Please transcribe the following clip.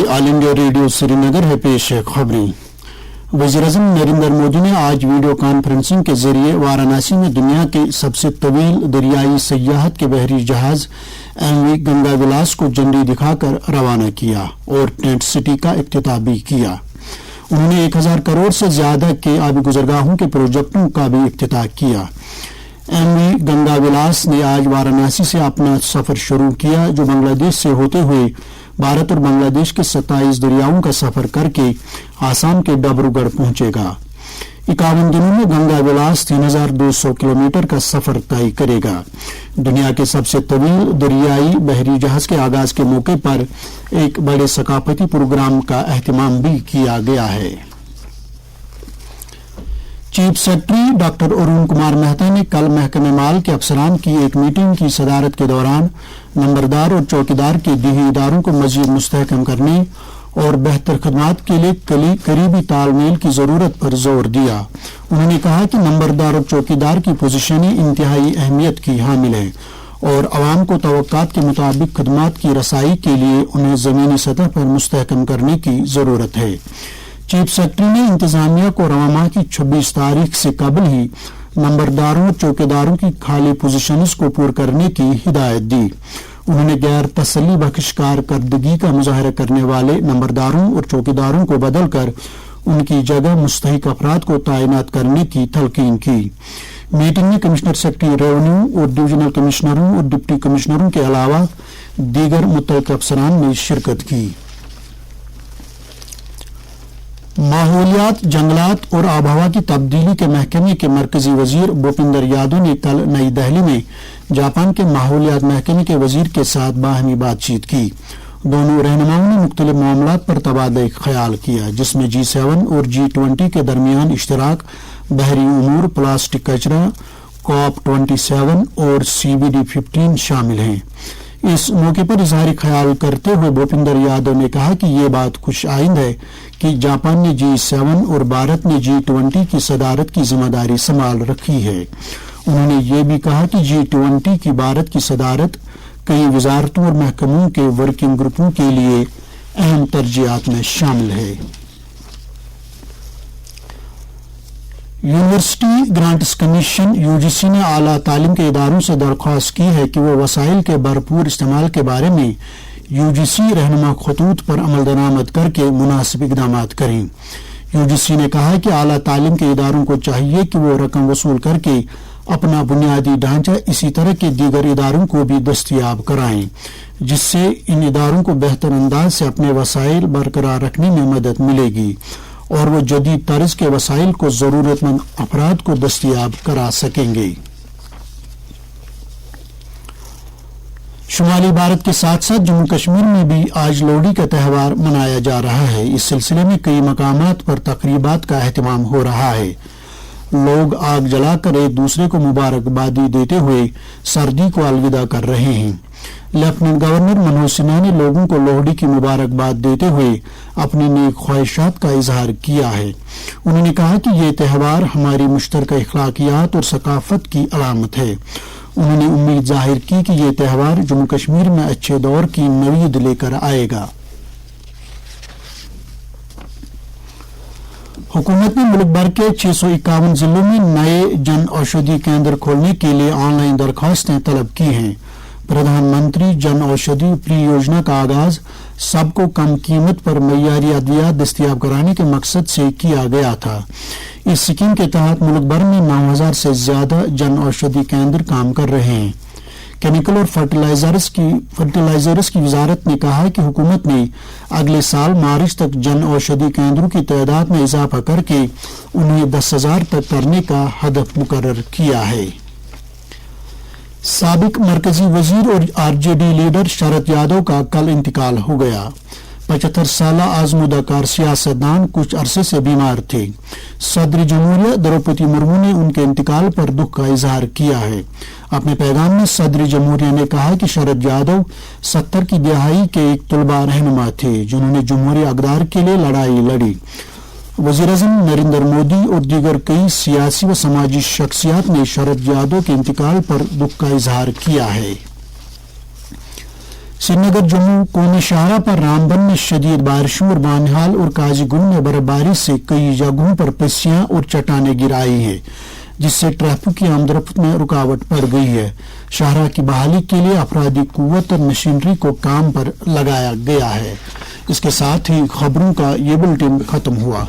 All India radio Srinagar है पेश है खबरें। वज़ीर-ए-आज़म नरेंद्र मोदी ने आज वीडियो कॉन्फ्रेंसिंग के जरिए वाराणसी में दुनिया के सबसे तवील दरियाई सयाहत के बहरी जहाज MV गंगा विलास को झंडी दिखाकर रवाना किया और टेंट सिटी का इफ्तिताह भी किया। उन्होंने 1000 करोड़ से ज्यादा के आबी गुजरगाहों के प्रोजेक्टों का भी इफ्तिताह किया। MV गंगा विलास ने आज वाराणसी से अपना सफर शुरू किया, जो बांग्लादेश से होते हुए भारत और बांग्लादेश के 27 दरियाओं का सफर करके आसाम के डिब्रूगढ़ पहुंचेगा। 51 दिनों में गंगा विलास 3200 किलोमीटर का सफर तय करेगा। दुनिया के सबसे तवील दरियाई बहरी जहाज के आगाज के मौके पर एक बड़े सकाफती प्रोग्राम का एहतमाम भी किया गया है। Chief secretary doctor Arun Kumar Mehta ने कल महकमे माल के अफसरान की एक मीटिंग की सदारत के दौरान नंबरदार और चौकीदार के दीही इदारों को मजीद मुस्तहकम करने और बेहतर खदमात के लिए करीबी तालमेल की जरूरत पर जोर दिया। उन्होंने कहा कि नंबरदार और चौकीदार की पोजीशनें इंतहाई अहमियत की हामिल है और अवाम को तवक्कात के मुताबिक खदमात की रसाई के लिए उन्हें जमीनी सतह पर मुस्तहकम करने की जरूरत है। चीफ सेक्रेटरी ने इंतजामिया को रवा माह की 26 तारीख से कबल ही नंबरदारों और चौकीदारों की खाली पोजीशंस को पूरा करने की हिदायत दी। उन्होंने गैर तसल्ली बख्श कारकर्दगी का मुजाहरा करने वाले नंबरदारों और चौकीदारों को बदलकर उनकी जगह मुस्तहिक अफराद को तैनात करने की तलकीन की। मीटिंग में कमिश्नर सेक्रेटरी रेवेन्यू और डिविजनल कमिश्नरों और डिप्टी कमिश्नरों के अलावा दीगर मुतल्लिक़ अफसरान ने शिरकत की। माहौलियात, जंगलात और आबहवा की तब्दीली के महकमे के मरकजी वजीर भूपिंदर यादव ने कल नई दिल्ली में जापान के माहौलियात महकमे के वजीर के साथ बाहमी बातचीत की। दोनों रहनुमाओं ने मुख्तलिफ मामलात पर तबादला ख्याल किया, जिसमें G7 और G20 के दरमियान इश्तराक, बहरी उमूर, प्लास्टिक कचरा, COP27 और CBD15 शामिल हैं। इस मौके पर इजहार ख्याल करते हुए भूपिंदर यादव ने कहा कि ये बात खुश आइंद है कि जापान ने G7 और भारत ने G20 की सदारत की जिम्मेदारी संभाल रखी है। उन्होंने ये भी कहा कि G20 की भारत की सदारत कई वजारतों और महकमों के वर्किंग ग्रुपों के लिए अहम तरजीहात में शामिल है। यूनिवर्सिटी ग्रांट्स कमीशन UGC ने आला तालीम के इदारों से दरख्वास्त की है कि वो वसाइल के भरपूर इस्तेमाल के बारे में UGC रहनुमा खतूत पर अमल दरामद करके मुनासिब इक़दाम करें। UGC ने कहा है कि आला तालीम के इदारों को चाहिए कि वो रकम वसूल करके अपना बुनियादी ढांचा इसी तरह के दीगर इदारों को भी दस्तयाब कराएं, जिससे इन इदारों को बेहतर अंदाज से अपने वसाइल बरकरार रखने में मदद मिलेगी और वो जदीद तर्ज के वसाइल को जरूरतमंद अफराद को दस्तयाब करा सकेंगे। शुमाली भारत के साथ साथ जम्मू कश्मीर में भी आज लोहड़ी का त्यौहार मनाया जा रहा है। इस सिलसिले में कई मकामात पर तकरीबात का एहतमाम हो रहा है। लोग आग जलाकर एक दूसरे को मुबारकबादी देते हुए सर्दी को अलविदा कर रहे हैं। लेफ्टिनेंट गवर्नर मनोज सिन्हा ने लोगों को लोहड़ी की मुबारकबाद देते हुए अपनी नेक ख्वाहिशात का इजहार किया है। उन्होंने कहा कि ये त्यौहार हमारी मुश्तरका अखलाकियात और सकाफत की अलामत है। उन्होंने उम्मीद जाहिर की कि ये त्यौहार जम्मू कश्मीर में अच्छे दौर की नवीद लेकर आएगा। हुकूमत ने मुल्क भर के 651 जिलों में नए जन औषधि केंद्र खोलने के लिए ऑनलाइन दरखास्तें तलब की हैं। प्रधानमंत्री जन औषधि परियोजना का आगाज सबको कम कीमत पर मइयारी अद्वियात दस्तयाब कराने के मकसद से किया गया था। इस स्कीम के तहत मुल्क भर में 9000 से ज्यादा जन औषधि केंद्र काम कर रहे हैं। केमिकल और फर्टिलाइजर्स की वजारत ने कहा कि हुकूमत ने अगले साल मार्च तक जन औषधि केंद्रों की तादाद में इजाफा करके उन्हें 10,000 तक करने का हदफ मुकर्रर किया है। साबिक मरकजी वजीर और RJD लीडर शरद यादव का कल इंतकाल हो गया। 75 साल आजमुदाकार सियासतदान कुछ अरसे से बीमार थे। सदर जमहूरिया द्रौपदी मुर्मू ने उनके इंतकाल पर दुख का इजहार किया है। अपने पैगाम में सदर जमहूरिया ने कहा कि शरद यादव 70 की दिहाई के एक तलबा रहनुमा थे, जिन्होंने जमहूरी अक़दार के लिए लड़ाई लड़ी। वज़ीर-ए-आज़म नरेंद्र मोदी और दीगर कई सियासी व समाजी शख्सियात ने शरद यादव के इंतकाल पर दुख का इजहार किया है। श्रीनगर जम्मू कोने शाहरा पर रामबन में शदीद बारिशों और बानिहाल और काजीगुंड में बर्फबारी से कई जगहों पर पस्सियां और चट्टानें गिर आई है, जिससे ट्रैफिक की आमदरफ्त में रुकावट पड़ गई है। शाहरा की बहाली के लिए अफराधी कुव्वत और मशीनरी को काम पर लगाया गया है। इसके साथ ही खबरों का ये बुलेटिन खत्म हुआ।